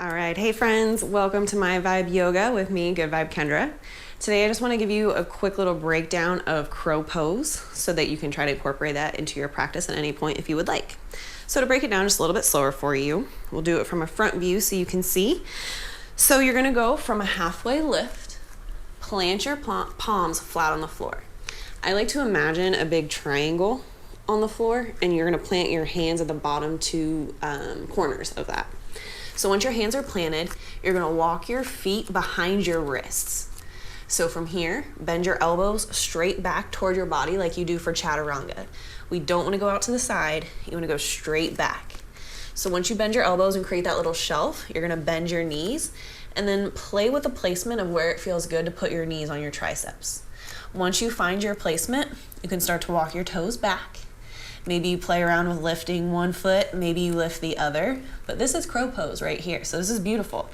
All right, hey friends, welcome to My Vibe Yoga with me, Good Vibe Kendra. Today I just want to give you a quick little breakdown of crow pose so that you can try to incorporate that into your practice at any point if you would like. So to break it down just a little bit slower for you, we'll do it from a front view so you can see. So you're going to go from a halfway lift, plant your palms flat on the floor. I like to imagine a big triangle on the floor, and you're going to plant your hands at the bottom two corners of that. So once your hands are planted, you're gonna walk your feet behind your wrists. So from here, bend your elbows straight back toward your body like you do for chaturanga. We don't wanna go out to the side, you wanna go straight back. So once you bend your elbows and create that little shelf, you're gonna bend your knees and then play with the placement of where it feels good to put your knees on your triceps. Once you find your placement, you can start to walk your toes back. Maybe you play around with lifting one foot, maybe you lift the other, but this is crow pose right here, so this is beautiful.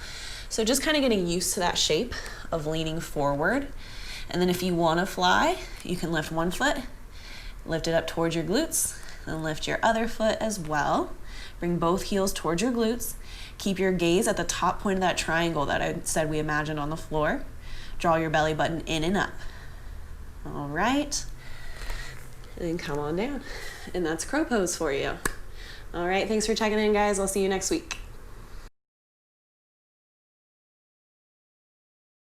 So just kind of getting used to that shape of leaning forward. And then if you want to fly, you can lift one foot, lift it up towards your glutes, then lift your other foot as well. Bring both heels towards your glutes. Keep your gaze at the top point of that triangle that I said we imagined on the floor. Draw your belly button in and up. All right. And then come on down. And that's crow pose for you. All right, thanks for checking in, guys. I'll see you next week.